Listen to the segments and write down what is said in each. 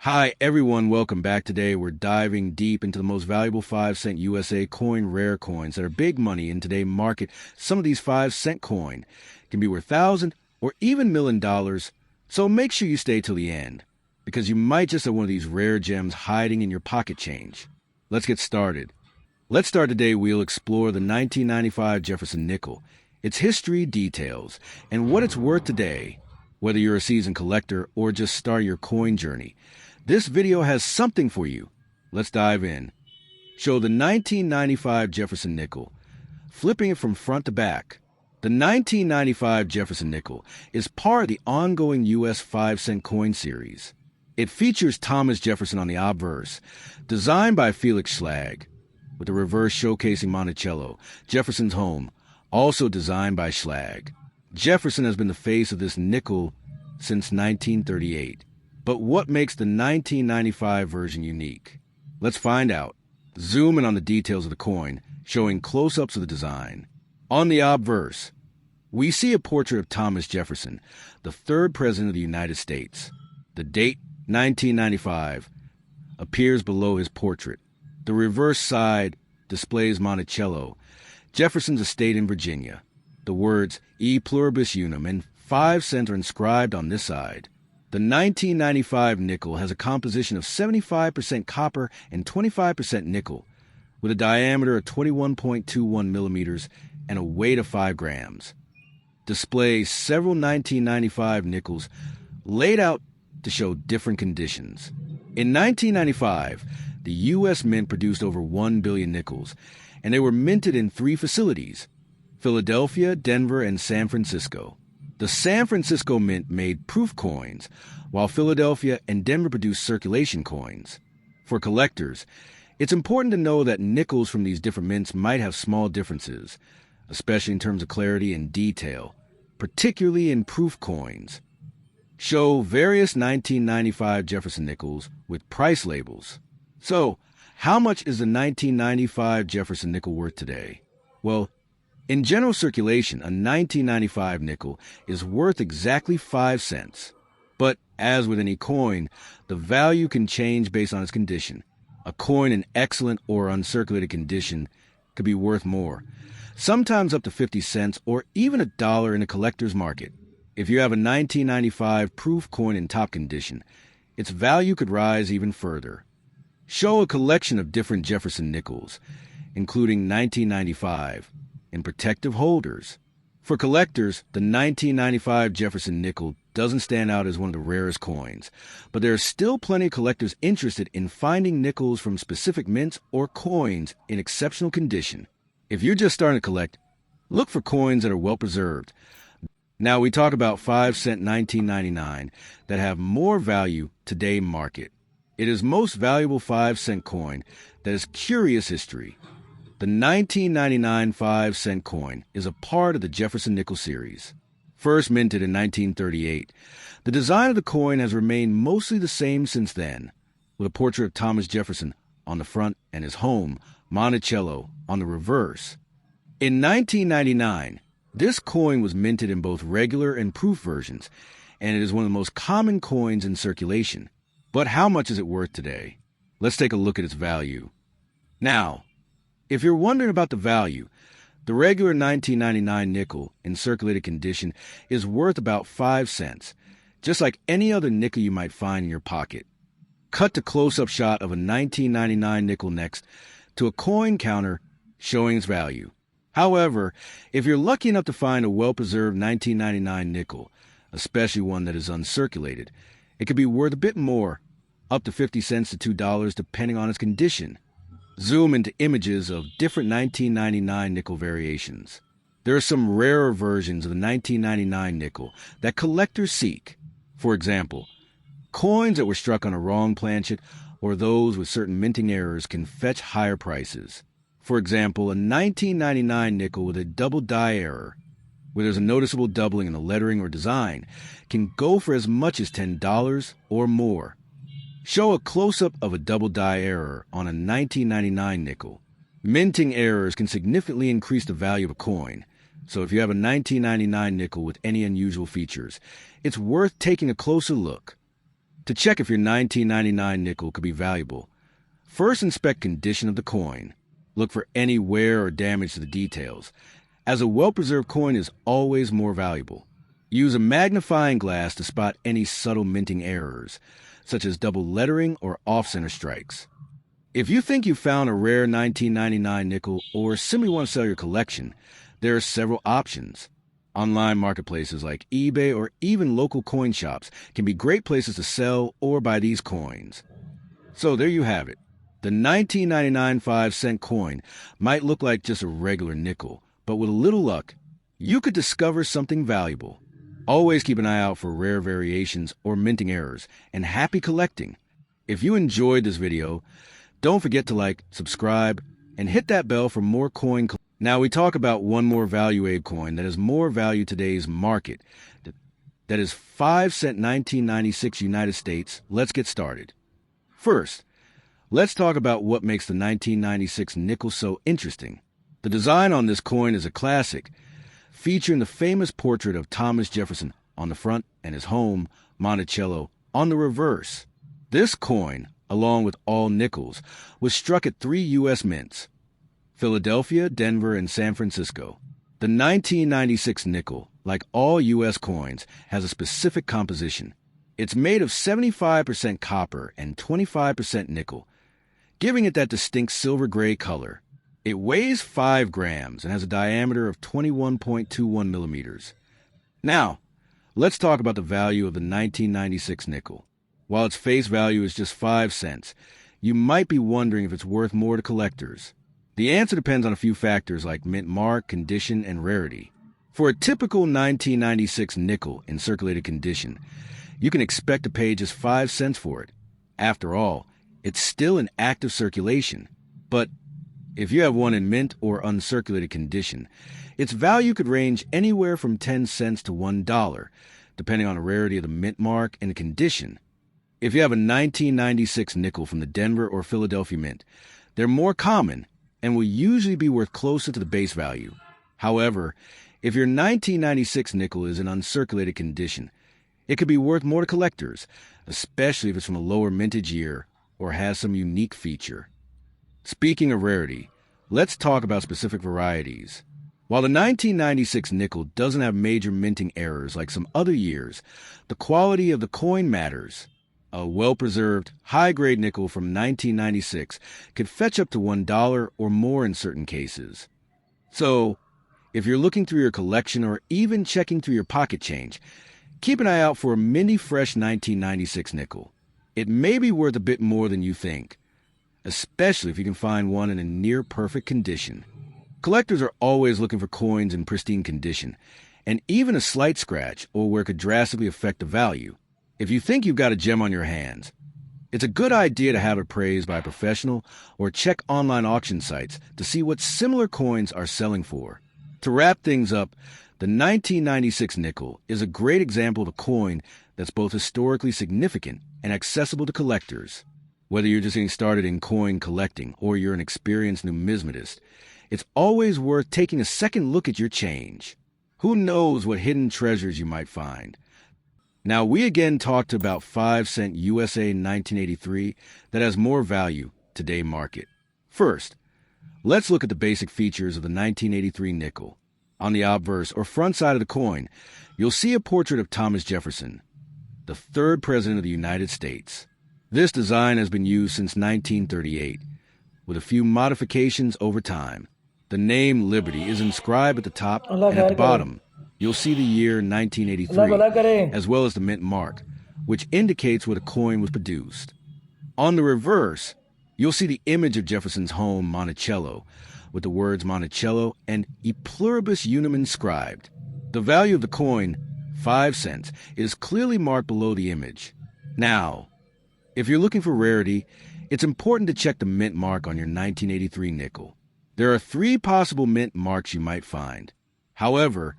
Hi, everyone. Welcome back. Today, we're diving deep into the most valuable 5-cent USA coin rare coins that are big money in today's market. Some of these 5-cent coin can be worth $1,000 or even $1 million. So make sure you stay till the end, because you might just have one of these rare gems hiding in your pocket change. Let's get started. Let's start today. We'll explore the 1995 Jefferson nickel, its history, details, and what it's worth today. Whether you're a seasoned collector or just start your coin journey, this video has something for you. Let's dive in. Show the 1995 Jefferson nickel. Flipping it from front to back. The 1995 Jefferson nickel is part of the ongoing U.S. 5-cent coin series. It features Thomas Jefferson on the obverse, designed by Felix Schlag, with the reverse showcasing Monticello, Jefferson's home, also designed by Schlag. Jefferson has been the face of this nickel since 1938. But what makes the 1995 version unique? Let's find out. Zoom in on the details of the coin, showing close-ups of the design. On the obverse, we see a portrait of Thomas Jefferson, the third president of the United States. The date, 1995, appears below his portrait. The reverse side displays Monticello, Jefferson's estate in Virginia. The words E pluribus unum and 5 cents are inscribed on this side. The 1995 nickel has a composition of 75% copper and 25% nickel, with a diameter of 21.21 millimeters and a weight of 5 grams. Displays several 1995 nickels laid out to show different conditions. In 1995, the U.S. Mint produced over 1 billion nickels, and they were minted in 3 facilities: Philadelphia, Denver, and San Francisco. The San Francisco Mint made proof coins, while Philadelphia and Denver produced circulation coins. For collectors, it's important to know that nickels from these different mints might have small differences, especially in terms of clarity and detail, particularly in proof coins. Show various 1995 Jefferson nickels with price labels. So, how much is the 1995 Jefferson nickel worth today? Well, in general circulation, a 1995 nickel is worth exactly 5 cents. But, as with any coin, the value can change based on its condition. A coin in excellent or uncirculated condition could be worth more, sometimes up to 50 cents or even $1 in a collector's market. If you have a 1995 proof coin in top condition, its value could rise even further. Show a collection of different Jefferson nickels, including 1995, in protective holders. For collectors, the 1995 Jefferson nickel doesn't stand out as one of the rarest coins, but there are still plenty of collectors interested in finding nickels from specific mints or coins in exceptional condition. If you're just starting to collect, look for coins that are well preserved. Now we talk about 5-cent 1999 that have more value today market. It is most valuable 5-cent coin that has curious history. The 1999 5-cent coin is a part of the Jefferson nickel series. First minted in 1938, the design of the coin has remained mostly the same since then, with a portrait of Thomas Jefferson on the front and his home, Monticello, on the reverse. In 1999, this coin was minted in both regular and proof versions, and it is one of the most common coins in circulation. But how much is it worth today? Let's take a look at its value. Now, if you're wondering about the value, the regular 1999 nickel in circulated condition is worth about 5 cents, just like any other nickel you might find in your pocket. Cut to close-up shot of a 1999 nickel next to a coin counter showing its value. However, if you're lucky enough to find a well-preserved 1999 nickel, especially one that is uncirculated, it could be worth a bit more, up to 50 cents to $2 depending on its condition. Zoom into images of different 1999 nickel variations. There are some rarer versions of the 1999 nickel that collectors seek. For example, coins that were struck on a wrong planchet or those with certain minting errors can fetch higher prices. For example, a 1999 nickel with a double die error, where there's a noticeable doubling in the lettering or design, can go for as much as $10 or more. Show a close-up of a double die error on a 1999 nickel. Minting errors can significantly increase the value of a coin, so if you have a 1999 nickel with any unusual features, it's worth taking a closer look. To check if your 1999 nickel could be valuable, first inspect condition of the coin. Look for any wear or damage to the details, as a well-preserved coin is always more valuable. Use a magnifying glass to spot any subtle minting errors, such as double lettering or off-center strikes. If you think you found a rare 1999 nickel or simply want to sell your collection, there are several options. Online marketplaces like eBay or even local coin shops can be great places to sell or buy these coins. So there you have it. The 1999 5-cent coin might look like just a regular nickel, but with a little luck, you could discover something valuable. Always keep an eye out for rare variations or minting errors, and happy collecting. If you enjoyed this video, don't forget to like, subscribe, and hit that bell for more coin. Now we talk about one more value aid coin that has more value today's market. That is 5-cent 1996 United States. Let's get started. First, let's talk about what makes the 1996 nickel so interesting. The design on this coin is a classic, featuring the famous portrait of Thomas Jefferson on the front and his home, Monticello, on the reverse. This coin, along with all nickels, was struck at 3 U.S. mints: Philadelphia, Denver, and San Francisco. The 1996 nickel, like all U.S. coins, has a specific composition. It's made of 75% copper and 25% nickel, giving it that distinct silver-gray color. It weighs 5 grams and has a diameter of 21.21 millimeters. Now, let's talk about the value of the 1996 nickel. While its face value is just 5 cents, you might be wondering if it's worth more to collectors. The answer depends on a few factors like mint mark, condition, and rarity. For a typical 1996 nickel in circulated condition, you can expect to pay just 5 cents for it. After all, it's still in active circulation. But if you have one in mint or uncirculated condition, its value could range anywhere from 10 cents to $1, depending on the rarity of the mint mark and the condition. If you have a 1996 nickel from the Denver or Philadelphia mint, they're more common and will usually be worth closer to the base value. However, if your 1996 nickel is in uncirculated condition, it could be worth more to collectors, especially if it's from a lower mintage year or has some unique feature. Speaking of rarity, let's talk about specific varieties. While the 1996 nickel doesn't have major minting errors like some other years, the quality of the coin matters. A well-preserved, high-grade nickel from 1996 could fetch up to $1 or more in certain cases. So, if you're looking through your collection or even checking through your pocket change, keep an eye out for a mini-fresh 1996 nickel. It may be worth a bit more than you think, especially if you can find one in a near-perfect condition. Collectors are always looking for coins in pristine condition, and even a slight scratch or where it could drastically affect the value. If you think you've got a gem on your hands, it's a good idea to have it appraised by a professional or check online auction sites to see what similar coins are selling for. To wrap things up, the 1996 nickel is a great example of a coin that's both historically significant and accessible to collectors. Whether you're just getting started in coin collecting or you're an experienced numismatist, it's always worth taking a second look at your change. Who knows what hidden treasures you might find? Now, we again talked about 5-cent USA 1983 that has more value today market. First, let's look at the basic features of the 1983 nickel. On the obverse or front side of the coin, you'll see a portrait of Thomas Jefferson, the 3rd President of the United States. This design has been used since 1938, with a few modifications over time. The name Liberty is inscribed at the top, and at the bottom, you'll see the year 1983, as well as the mint mark, which indicates where the coin was produced. On the reverse, you'll see the image of Jefferson's home, Monticello, with the words Monticello and E Pluribus Unum inscribed. The value of the coin, 5 cents, is clearly marked below the image. Now, if you're looking for rarity, it's important to check the mint mark on your 1983 nickel. There are 3 possible mint marks you might find. However,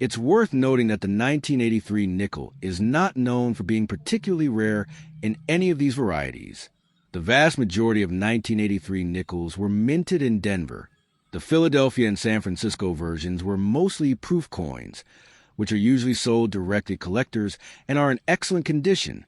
it's worth noting that the 1983 nickel is not known for being particularly rare in any of these varieties. The vast majority of 1983 nickels were minted in Denver. The Philadelphia and San Francisco versions were mostly proof coins, which are usually sold directly to collectors and are in excellent condition.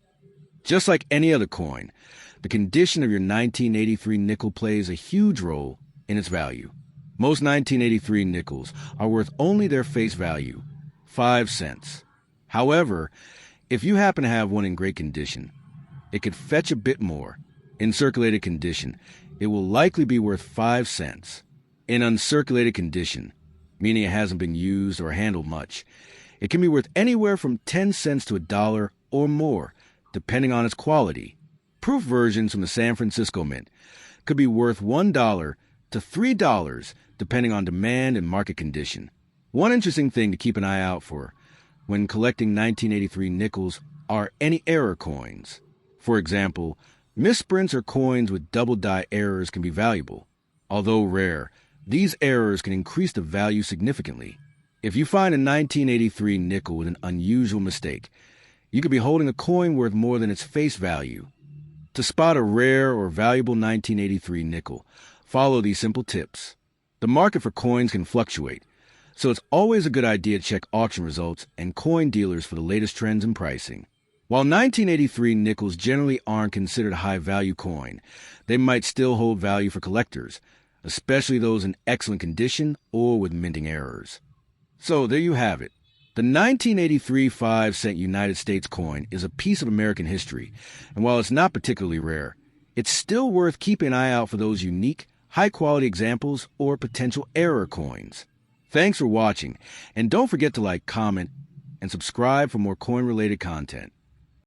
Just like any other coin, the condition of your 1983 nickel plays a huge role in its value. Most 1983 nickels are worth only their face value, 5 cents. However, if you happen to have one in great condition, it could fetch a bit more. In circulated condition, it will likely be worth 5 cents. In uncirculated condition, meaning it hasn't been used or handled much, it can be worth anywhere from 10 cents to $1 or more, depending on its quality. Proof versions from the San Francisco Mint could be worth $1 to $3, depending on demand and market condition. One interesting thing to keep an eye out for when collecting 1983 nickels are any error coins. For example, misprints or coins with double die errors can be valuable. Although rare, these errors can increase the value significantly. If you find a 1983 nickel with an unusual mistake, you could be holding a coin worth more than its face value. To spot a rare or valuable 1983 nickel, follow these simple tips. The market for coins can fluctuate, so it's always a good idea to check auction results and coin dealers for the latest trends in pricing. While 1983 nickels generally aren't considered a high-value coin, they might still hold value for collectors, especially those in excellent condition or with minting errors. So there you have it. The 1983 5-cent United States coin is a piece of American history, and while it's not particularly rare, it's still worth keeping an eye out for those unique, high-quality examples or potential error coins. Thanks for watching, and don't forget to like, comment, and subscribe for more coin-related content.